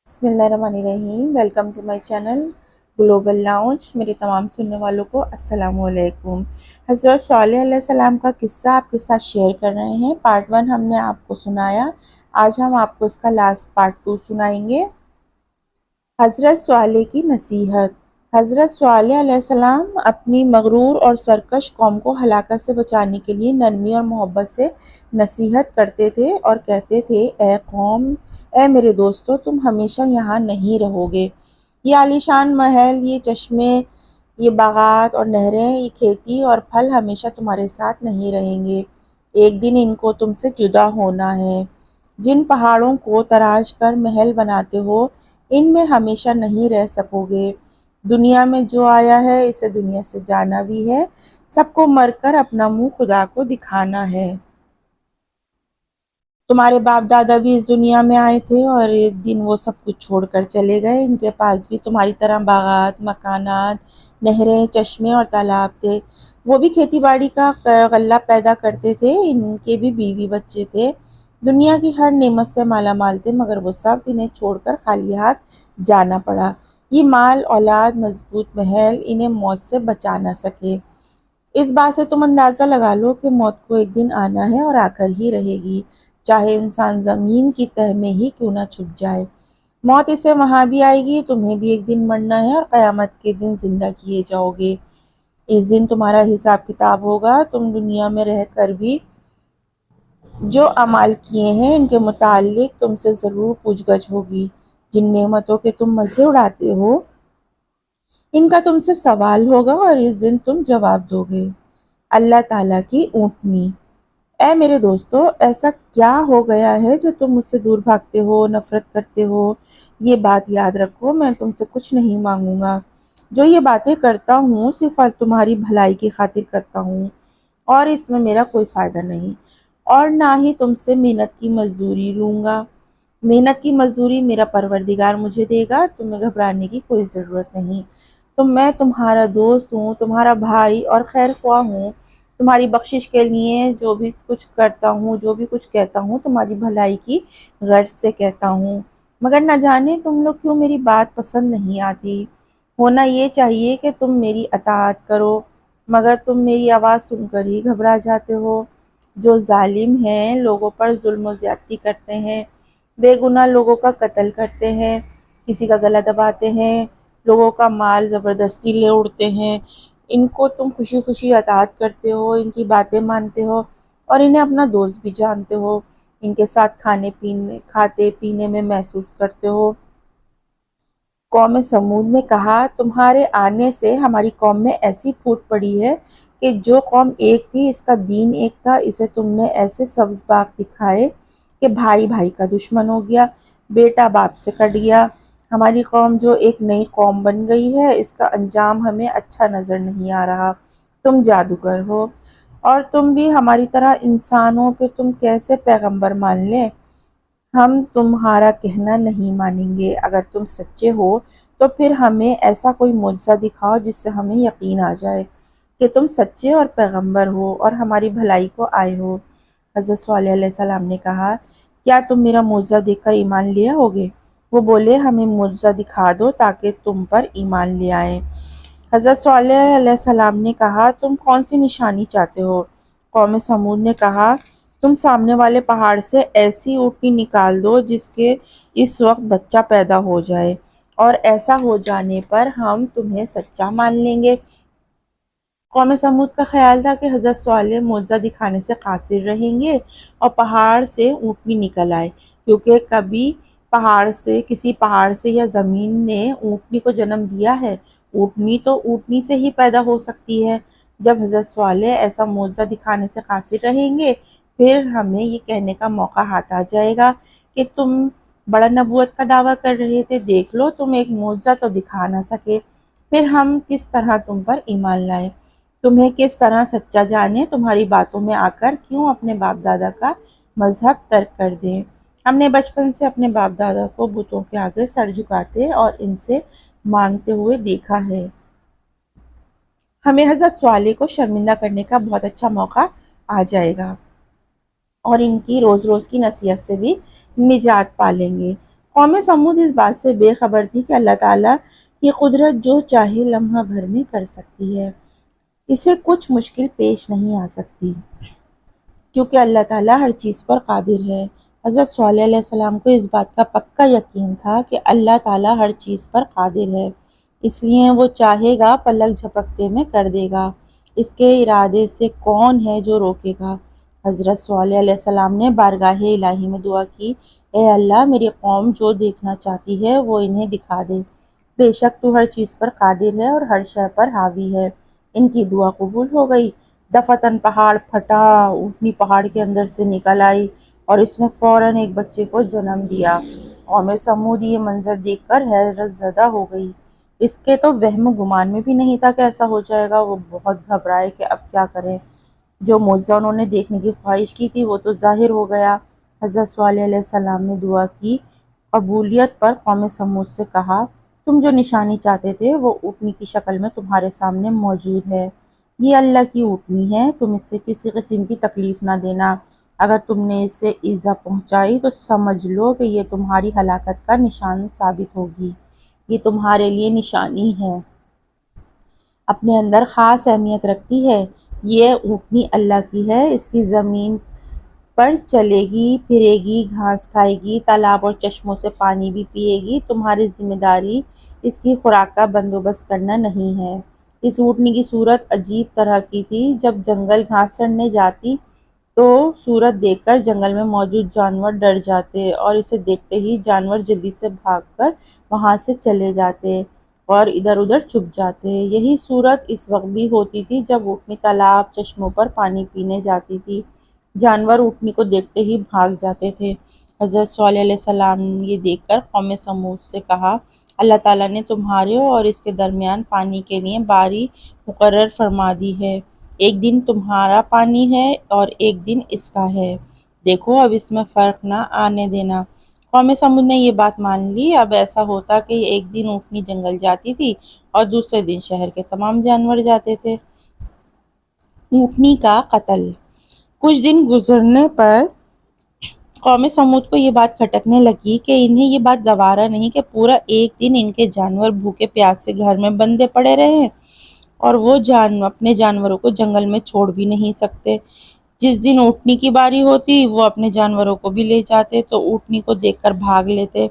بسم اللہ الرحمن الرحیم۔ Welcome to my channel global lounge. میرے تمام سننے والوں کو السلام علیکم۔ حضرت صالح علیہ السلام کا قصہ آپ کے ساتھ شیئر کر رہے ہیں۔ پارٹ 1 ہم نے آپ کو سنایا، آج ہم آپ کو اس کا لاسٹ پارٹ 2 سنائیں گے۔ حضرت صالح کی نصیحت۔ حضرت صالح علیہ السلام اپنی مغرور اور سرکش قوم کو ہلاکت سے بچانے کے لیے نرمی اور محبت سے نصیحت کرتے تھے اور کہتے تھے، اے قوم، اے میرے دوستو، تم ہمیشہ یہاں نہیں رہو گے۔ یہ عالیشان محل، یہ چشمے، یہ باغات اور نہریں، یہ کھیتی اور پھل ہمیشہ تمہارے ساتھ نہیں رہیں گے۔ ایک دن ان کو تم سے جدا ہونا ہے۔ جن پہاڑوں کو تراش کر محل بناتے ہو، ان میں ہمیشہ نہیں رہ سکو گے۔ دنیا میں جو آیا ہے اسے دنیا سے جانا بھی ہے۔ سب کو مر کر اپنا منہ خدا کو دکھانا ہے۔ تمہارے باپ دادا بھی اس دنیا میں آئے تھے اور ایک دن وہ سب کچھ چھوڑ کر چلے گئے۔ ان کے پاس بھی تمہاری طرح باغات، مکانات، نہریں، چشمے اور تالاب تھے۔ وہ بھی کھیتی باڑی کا غلہ پیدا کرتے تھے۔ ان کے بھی بیوی بچے تھے۔ دنیا کی ہر نعمت سے مالا مال تھے، مگر وہ سب انہیں چھوڑ کر خالی ہاتھ جانا پڑا۔ یہ مال، اولاد، مضبوط محل انہیں موت سے بچا نہ سکے۔ اس بات سے تم اندازہ لگا لو کہ موت کو ایک دن آنا ہے اور آ کر ہی رہے گی، چاہے انسان زمین کی تہہ میں ہی کیوں نہ چھپ جائے۔ موت اسے وہاں بھی آئے گی، تمہیں بھی ایک دن مرنا ہے اور قیامت کے دن زندہ کیے جاؤ گے۔ اس دن تمہارا حساب کتاب ہوگا۔ تم دنیا میں رہ کر بھی جو اعمال کیے ہیں ان کے متعلق تم سے ضرور پوچھ گچھ ہوگی۔ جن نعمتوں کے تم مزے اڑاتے ہو ان کا تم سے سوال ہوگا اور اس دن تم جواب دو گے۔ اللہ تعالیٰ کی اونٹنی۔ اے میرے دوستو، ایسا کیا ہو گیا ہے جو تم مجھ سے دور بھاگتے ہو، نفرت کرتے ہو؟ یہ بات یاد رکھو، میں تم سے کچھ نہیں مانگوں گا۔ جو یہ باتیں کرتا ہوں صرف تمہاری بھلائی کی خاطر کرتا ہوں اور اس میں میرا کوئی فائدہ نہیں، اور نہ ہی تم سے محنت کی مزدوری لوں گا۔ محنت کی مزدوری میرا پروردگار مجھے دے گا، تمہیں گھبرانے کی کوئی ضرورت نہیں۔ میں تمہارا دوست ہوں، تمہارا بھائی اور خیر خواہ ہوں۔ تمہاری بخشش کے لیے جو بھی کچھ کرتا ہوں، جو بھی کچھ کہتا ہوں، تمہاری بھلائی کی غرض سے کہتا ہوں، مگر نہ جانے تم لوگ کیوں میری بات پسند نہیں آتی۔ ہونا یہ چاہیے کہ تم میری اطاعت کرو، مگر تم میری آواز سن کر ہی گھبرا جاتے ہو۔ جو ظالم ہیں، لوگوں پر ظلم و زیادتی کرتے ہیں، بے گناہ لوگوں کا قتل کرتے ہیں، کسی کا گلا دباتے ہیں، لوگوں کا مال زبردستی لے اڑتے ہیں، ان کو تم خوشی خوشی اطاعت کرتے ہو، ان کی باتیں مانتے ہو اور انہیں اپنا دوست بھی جانتے ہو، ان کے ساتھ کھاتے پینے میں محسوس کرتے ہو۔ قوم سمود نے کہا، تمہارے آنے سے ہماری قوم میں ایسی پھوٹ پڑی ہے کہ جو قوم ایک تھی اس کا دین ایک تھا، اسے تم نے ایسے سبز باغ دکھائے کہ بھائی بھائی کا دشمن ہو گیا، بیٹا باپ سے کٹ گیا۔ ہماری قوم جو ایک نئی قوم بن گئی ہے، اس کا انجام ہمیں اچھا نظر نہیں آ رہا۔ تم جادوگر ہو اور تم بھی ہماری طرح انسان ہو، پھر تم کیسے پیغمبر مان لیں؟ ہم تمہارا کہنا نہیں مانیں گے۔ اگر تم سچے ہو تو پھر ہمیں ایسا کوئی معجزہ دکھاؤ جس سے ہمیں یقین آ جائے کہ تم سچے اور پیغمبر ہو اور ہماری بھلائی کو آئے ہو۔ حضرت صالح علیہ السلام نے کہا، کیا تم میرا معجزہ دیکھ کر ایمان لے آؤ گے؟ وہ بولے، ہمیں معجزہ دکھا دو تاکہ تم پر ایمان لے آئیں۔ حضرت صالح علیہ السلام نے کہا، تم کون سی نشانی چاہتے ہو؟ قوم سمود نے کہا، تم سامنے والے پہاڑ سے ایسی اونٹنی نکال دو جس کے اس وقت بچہ پیدا ہو جائے، اور ایسا ہو جانے پر ہم تمہیں سچا مان لیں گے۔ قوم سمود کا خیال تھا کہ حضرت صالح معجزہ دکھانے سے قاصر رہیں گے اور پہاڑ سے اونٹنی نکل آئے، کیونکہ کبھی کسی پہاڑ سے یا زمین نے اونٹنی کو جنم دیا ہے؟ اونٹنی تو اونٹنی سے ہی پیدا ہو سکتی ہے۔ جب حضرت صالح ایسا معجزہ دکھانے سے قاصر رہیں گے، پھر ہمیں یہ کہنے کا موقع ہاتھ آ جائے گا کہ تم بڑا نبوت کا دعویٰ کر رہے تھے، دیکھ لو تم ایک معجزہ تو دکھا نہ سکے، پھر ہم کس طرح تم پر ایمان لائیں؟ تمہیں کس طرح سچا جانے؟ تمہاری باتوں میں آ کر کیوں اپنے باپ دادا کا مذہب ترک کر دیں؟ ہم نے بچپن سے اپنے باپ دادا کو بتوں کے آگے سر جھکاتے اور ان سے مانگتے ہوئے دیکھا ہے۔ ہمیں حضرت صالح کو شرمندہ کرنے کا بہت اچھا موقع آ جائے گا اور ان کی روز روز کی نصیحت سے بھی نجات پا لیں گے۔ قوم سمود اس بات سے بے خبر تھی کہ اللہ تعالیٰ کی قدرت جو چاہے لمحہ بھر میں کر سکتی ہے، اسے کچھ مشکل پیش نہیں آ سکتی، کیونکہ اللہ تعالیٰ ہر چیز پر قادر ہے۔ حضرت صالح علیہ السلام کو اس بات کا پکا یقین تھا کہ اللہ تعالیٰ ہر چیز پر قادر ہے، اس لیے وہ چاہے گا پلک جھپکتے میں کر دے گا، اس کے ارادے سے کون ہے جو روکے گا۔ حضرت صالح علیہ السلام نے بارگاہ الہی میں دعا کی، اے اللہ، میری قوم جو دیکھنا چاہتی ہے وہ انہیں دکھا دے، بے شک تو ہر چیز پر قادر ہے اور ہر شے پر حاوی ہے۔ ان کی دعا قبول ہو گئی۔ دفتن پہاڑ پھٹا، اونٹنی پہاڑ کے اندر سے نکل آئی اور اس نے فوراً ایک بچے کو جنم دیا۔ قوم سمود یہ منظر دیکھ کر حیرت زدہ ہو گئی، اس کے تو وہم و گمان میں بھی نہیں تھا کہ ایسا ہو جائے گا۔ وہ بہت گھبرائے کہ اب کیا کریں، جو معجزہ انہوں نے دیکھنے کی خواہش کی تھی وہ تو ظاہر ہو گیا۔ حضرت صالح علیہ السلام نے دعا کی قبولیت پر قوم سمود سے کہا، تم جو نشانی چاہتے تھے وہ اونٹنی کی شکل میں تمہارے سامنے موجود ہے، یہ اللہ کی اونٹنی ہے، تم اس سے کسی قسم کی تکلیف نہ دینا، اگر تم نے اسے ایذا پہنچائی تو سمجھ لو کہ یہ تمہاری ہلاکت کا نشان ثابت ہوگی، یہ تمہارے لیے نشانی ہے، اپنے اندر خاص اہمیت رکھتی ہے۔ یہ اونٹنی اللہ کی ہے، اس کی زمین پر چلے گی پھرے گی، گھاس کھائے گی، تالاب اور چشموں سے پانی بھی پیے گی، تمہاری ذمہ داری اس کی خوراک کا بندوبست کرنا نہیں ہے۔ اس اونٹنی کی صورت عجیب طرح کی تھی، جب جنگل گھاس چرنے جاتی تو صورت دیکھ کر جنگل میں موجود جانور ڈر جاتے اور اسے دیکھتے ہی جانور جلدی سے بھاگ کر وہاں سے چلے جاتے اور ادھر ادھر چھپ جاتے۔ یہی صورت اس وقت بھی ہوتی تھی جب اونٹنی تالاب چشموں پر پانی پینے جاتی تھی، جانور اونٹنی کو دیکھتے ہی بھاگ جاتے تھے۔ حضرت صالح علیہ السلام نے یہ دیکھ کر قوم سمود سے کہا، اللہ تعالیٰ نے تمہارے اور اس کے درمیان پانی کے لیے باری مقرر فرما دی ہے، ایک دن تمہارا پانی ہے اور ایک دن اس کا ہے، دیکھو اب اس میں فرق نہ آنے دینا۔ قوم سمود نے یہ بات مان لی۔ اب ایسا ہوتا کہ ایک دن اونٹنی جنگل جاتی تھی اور دوسرے دن شہر کے تمام جانور جاتے تھے۔ اونٹنی کا قتل۔ کچھ دن گزرنے پر قوم سمود کو یہ بات کھٹکنے لگی کہ انہیں یہ بات گوارا نہیں کہ پورا ایک دن ان کے جانور بھوکے پیاسے گھر میں بندے پڑے رہے اور وہ اپنے جانوروں کو جنگل میں چھوڑ بھی نہیں سکتے۔ جس دن اونٹنی کی باری ہوتی وہ اپنے جانوروں کو بھی لے جاتے تو اونٹنی کو دیکھ کر بھاگ لیتے،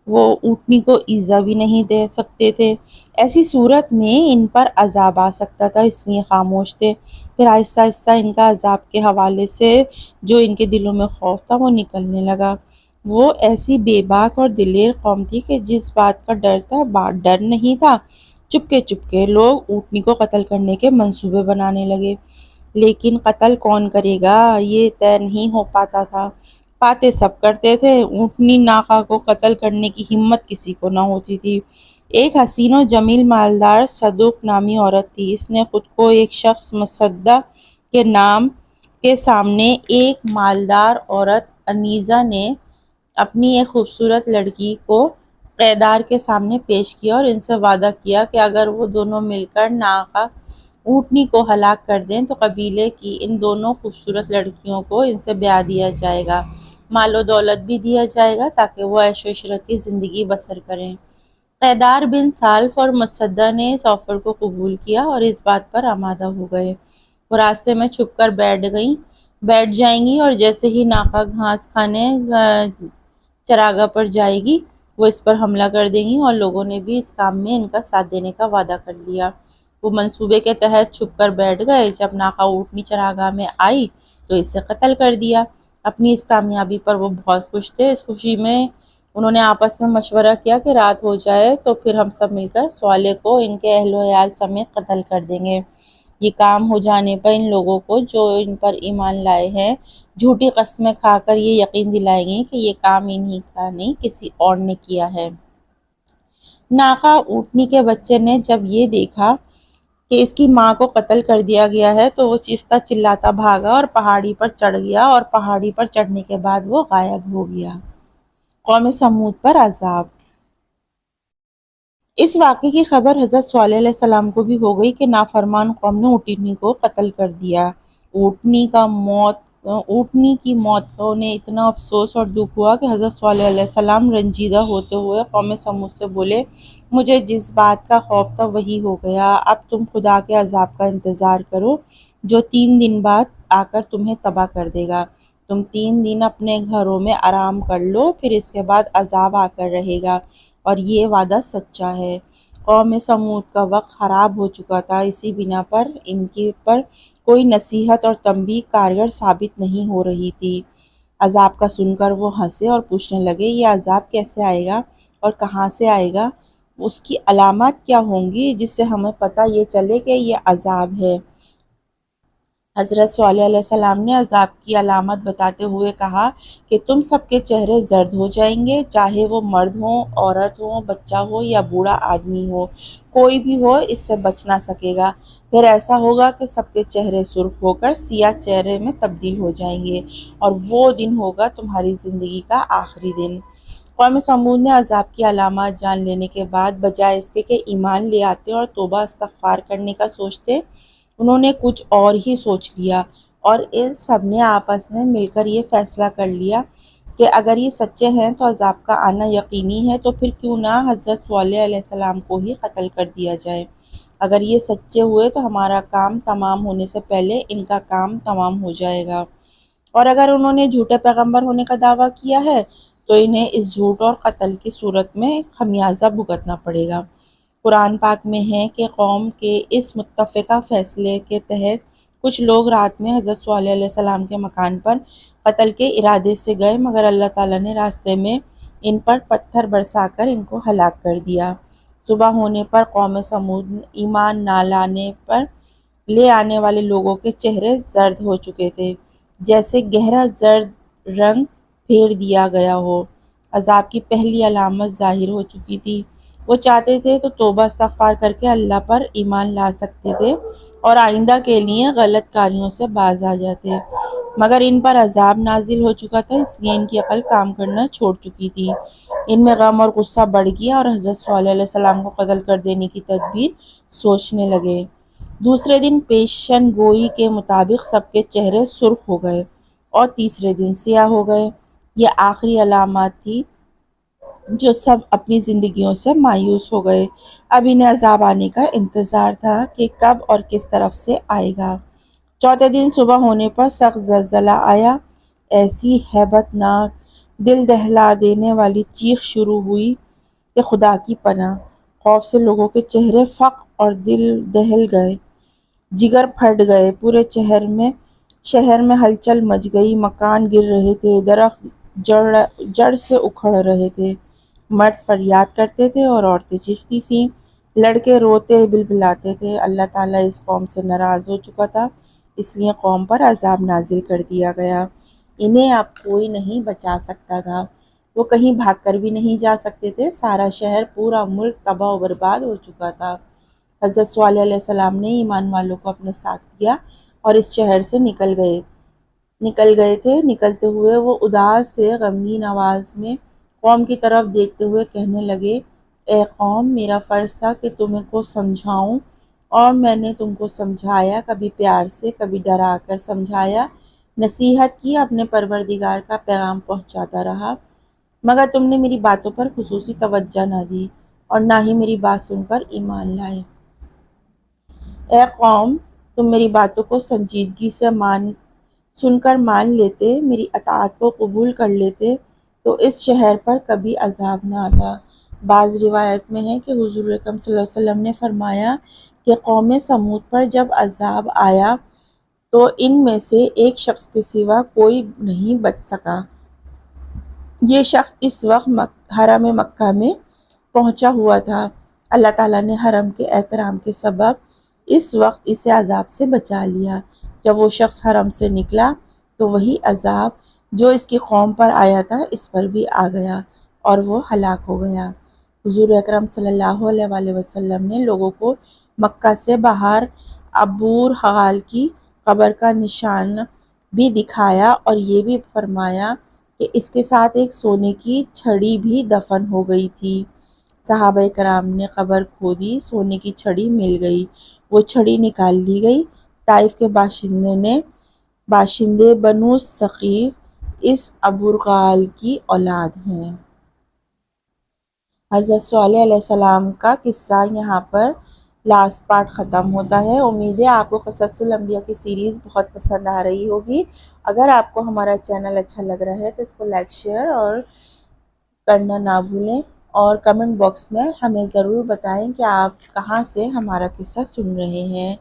وہ اونٹنی کو ایذا بھی نہیں دے سکتے تھے، ایسی صورت میں ان پر عذاب آ سکتا تھا، اس لیے خاموش تھے۔ پھر آہستہ آہستہ ان کا عذاب کے حوالے سے جو ان کے دلوں میں خوف تھا وہ نکلنے لگا۔ وہ ایسی بے باک اور دلیر قوم تھی کہ جس بات کا ڈر تھا ڈر نہیں تھا، چپکے لوگ اونٹنی کو قتل کرنے کے منصوبے بنانے لگے، لیکن قتل کون کرے گا یہ طے نہیں ہو پاتا تھا۔ پاتے سب کرتے تھے، اونٹنی ناقہ کو قتل کرنے کی ہمت کسی کو نہ ہوتی تھی۔ ایک حسین و جمیل مالدار صدوق نامی عورت تھی، اس نے خود کو ایک شخص مصدہ کے نام کے سامنے ایک مالدار عورت انیزہ نے اپنی ایک خوبصورت لڑکی کو قیدار کے سامنے پیش کیا اور ان سے وعدہ کیا کہ اگر وہ دونوں مل کر ناقہ اونٹنی کو ہلاک کر دیں تو قبیلے کی ان دونوں خوبصورت لڑکیوں کو ان سے بیاہ دیا جائے گا، مال و دولت بھی دیا جائے گا تاکہ وہ عیش و عشرت کی زندگی بسر کریں۔ قیدار بن سالف اور مصدہ نے اس آفر کو قبول کیا اور اس بات پر آمادہ ہو گئے۔ وہ راستے میں چھپ کر بیٹھ جائیں گی اور جیسے ہی ناقہ گھاس کھانے چراگاہ پر جائے گی وہ اس پر حملہ کر دیں گی، اور لوگوں نے بھی اس کام میں ان کا ساتھ دینے کا وعدہ کر لیا۔ وہ منصوبے کے تحت چھپ کر بیٹھ گئے۔ جب ناقہ اونٹنی چراگاہ میں آئی تو اسے قتل کر دیا۔ اپنی اس کامیابی پر وہ بہت خوش تھے۔ اس خوشی میں انہوں نے آپس میں مشورہ کیا کہ رات ہو جائے تو پھر ہم سب مل کر صالح کو ان کے اہل و عیال سمیت قتل کر دیں گے۔ یہ کام ہو جانے پر ان لوگوں کو جو ان پر ایمان لائے ہیں جھوٹی قسمیں کھا کر یہ یقین دلائیں گے کہ یہ کام انہی کا نہیں کسی اور نے کیا ہے۔ ناقہ اونٹنی کے بچے نے جب یہ دیکھا کہ اس کی ماں کو قتل کر دیا گیا ہے تو وہ چیختا چلاتا بھاگا اور پہاڑی پر چڑھ گیا، اور پہاڑی پر چڑھنے کے بعد وہ غائب ہو گیا۔ قوم سمود پر عذاب۔ اس واقعے کی خبر حضرت صالح علیہ السلام کو بھی ہو گئی کہ نافرمان قوم نے اونٹنی کو قتل کر دیا۔ اونٹنی کا موت اونٹنی کی موت کا انہیں اتنا افسوس اور دکھ ہوا کہ حضرت صلی اللہ علیہ وسلم رنجیدہ ہوتے ہوئے قوم سمود سے بولے، مجھے جس بات کا خوف تھا وہی ہو گیا، اب تم خدا کے عذاب کا انتظار کرو جو 3 دن بعد آ کر تمہیں تباہ کر دے گا۔ تم 3 دن اپنے گھروں میں آرام کر لو، پھر اس کے بعد عذاب آ کر رہے گا، اور یہ وعدہ سچا ہے۔ قوم سمود کا وقت خراب ہو چکا تھا، اسی بنا پر ان کی پر کوئی نصیحت اور تنبیہ کارگر ثابت نہیں ہو رہی تھی۔ عذاب کا سن کر وہ ہنسے اور پوچھنے لگے، یہ عذاب کیسے آئے گا اور کہاں سے آئے گا؟ اس کی علامات کیا ہوں گی جس سے ہمیں پتہ یہ چلے کہ یہ عذاب ہے؟ حضرت صلی اللہ علیہ وسلم نے عذاب کی علامت بتاتے ہوئے کہا کہ تم سب کے چہرے زرد ہو جائیں گے، چاہے وہ مرد ہوں، عورت ہو، بچہ ہو یا بوڑھا آدمی ہو، کوئی بھی ہو اس سے بچ نہ سکے گا۔ پھر ایسا ہوگا کہ سب کے چہرے سرخ ہو کر سیاہ چہرے میں تبدیل ہو جائیں گے، اور وہ دن ہوگا تمہاری زندگی کا آخری دن۔ قوم سمود نے عذاب کی علامات جان لینے کے بعد بجائے اس کے کہ ایمان لے آتے اور توبہ استغفار کرنے کا سوچتے، انہوں نے کچھ اور ہی سوچ لیا، اور ان سب نے آپس میں مل کر یہ فیصلہ کر لیا کہ اگر یہ سچے ہیں تو عذاب کا آنا یقینی ہے، تو پھر کیوں نہ حضرت صلی اللہ علیہ وسلم کو ہی قتل کر دیا جائے۔ اگر یہ سچے ہوئے تو ہمارا کام تمام ہونے سے پہلے ان کا کام تمام ہو جائے گا، اور اگر انہوں نے جھوٹے پیغمبر ہونے کا دعویٰ کیا ہے تو انہیں اس جھوٹ اور قتل کی صورت میں خمیازہ بھگتنا پڑے گا۔ قرآن پاک میں ہے کہ قوم کے اس متفقہ فیصلے کے تحت کچھ لوگ رات میں حضرت صلی اللہ علیہ وسلم کے مکان پر قتل کے ارادے سے گئے، مگر اللہ تعالیٰ نے راستے میں ان پر پتھر برسا کر ان کو ہلاک کر دیا۔ صبح ہونے پر قوم سمود ایمان نہ لانے پر لے آنے والے لوگوں کے چہرے زرد ہو چکے تھے، جیسے گہرا زرد رنگ پھیر دیا گیا ہو۔ عذاب کی پہلی علامت ظاہر ہو چکی تھی۔ وہ چاہتے تھے تو توبہ استغفار کر کے اللہ پر ایمان لا سکتے تھے اور آئندہ کے لیے غلط کاریوں سے باز آ جاتے، مگر ان پر عذاب نازل ہو چکا تھا، اس لیے ان کی عقل کام کرنا چھوڑ چکی تھی۔ ان میں غم اور غصہ بڑھ گیا اور حضرت صلی اللہ علیہ وسلم کو قتل کر دینے کی تدبیر سوچنے لگے۔ دوسرے دن پیشن گوئی کے مطابق سب کے چہرے سرخ ہو گئے اور تیسرے دن سیاہ ہو گئے۔ یہ آخری علامات تھی جو سب اپنی زندگیوں سے مایوس ہو گئے۔ اب انہیں عذاب آنے کا انتظار تھا کہ کب اور کس طرف سے آئے گا۔ چوتھے دن صبح ہونے پر سخت زلزلہ آیا، ایسی ہیبت ناک، دل دہلا دینے والی چیخ شروع ہوئی کہ خدا کی پناہ۔ خوف سے لوگوں کے چہرے فق اور دل دہل گئے، جگر پھٹ گئے، پورے شہر میں ہلچل مچ گئی، مکان گر رہے تھے، درخت جڑ سے اکھڑ رہے تھے، مرد فریاد کرتے تھے اور عورتیں چیختی تھیں، لڑکے روتے بلبلاتے تھے۔ اللہ تعالیٰ اس قوم سے ناراض ہو چکا تھا، اس لیے قوم پر عذاب نازل کر دیا گیا۔ انہیں اب کوئی نہیں بچا سکتا تھا، وہ کہیں بھاگ کر بھی نہیں جا سکتے تھے، سارا شہر، پورا ملک تباہ و برباد ہو چکا تھا۔ حضرت صلی اللہ علیہ وسلم نے ایمان والوں کو اپنے ساتھ لیا اور اس شہر سے نکل گئے تھے۔ نکلتے ہوئے وہ اداس سے غمگین آواز میں قوم کی طرف دیکھتے ہوئے کہنے لگے، اے قوم، میرا فرض تھا کہ تمہیں کو سمجھاؤں اور میں نے تم کو سمجھایا، کبھی پیار سے کبھی ڈرا کر سمجھایا، نصیحت کی، اپنے پروردگار کا پیغام پہنچاتا رہا، مگر تم نے میری باتوں پر خصوصی توجہ نہ دی اور نہ ہی میری بات سن کر ایمان لائے۔ اے قوم، تم میری باتوں کو سنجیدگی سے سن کر مان لیتے، میری اطاعت کو قبول کر لیتے تو اس شہر پر کبھی عذاب نہ آتا۔ بعض روایت میں ہے کہ حضور اکرم صلی اللہ علیہ وسلم نے فرمایا کہ قوم سمود پر جب عذاب آیا تو ان میں سے ایک شخص کے سوا کوئی نہیں بچ سکا۔ یہ شخص اس وقت حرم مکہ میں پہنچا ہوا تھا۔ اللہ تعالیٰ نے حرم کے احترام کے سبب اس وقت اسے عذاب سے بچا لیا۔ جب وہ شخص حرم سے نکلا تو وہی عذاب جو اس کی قوم پر آیا تھا اس پر بھی آ گیا اور وہ ہلاک ہو گیا۔ حضور اکرم صلی اللہ علیہ وآلہ وسلم نے لوگوں کو مکہ سے باہر ابو رحال کی قبر کا نشان بھی دکھایا اور یہ بھی فرمایا کہ اس کے ساتھ ایک سونے کی چھڑی بھی دفن ہو گئی تھی۔ صحابہ کرام نے قبر کھودی، سونے کی چھڑی مل گئی، وہ چھڑی نکال لی گئی۔ طائف کے باشندے نے باشندے بنو ثقیف اس ابوالغال کی اولاد ہیں۔ حضرت صالح علیہ السلام کا قصہ یہاں پر لاسٹ پارٹ ختم ہوتا ہے۔ امید ہے آپ کو قصص الانبیاء کی سیریز بہت پسند آ رہی ہوگی۔ اگر آپ کو ہمارا چینل اچھا لگ رہا ہے تو اس کو لائک، شیئر اور کرنا نہ بھولیں، اور کمنٹ باکس میں ہمیں ضرور بتائیں کہ آپ کہاں سے ہمارا قصہ سن رہے ہیں۔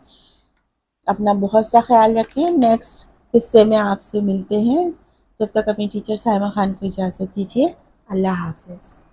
اپنا بہت سا خیال رکھیں۔ نیکسٹ قصے میں آپ سے ملتے ہیں۔ جب تک اپنی ٹیچر سائمہ خان کو اجازت دیجیے۔ اللہ حافظ۔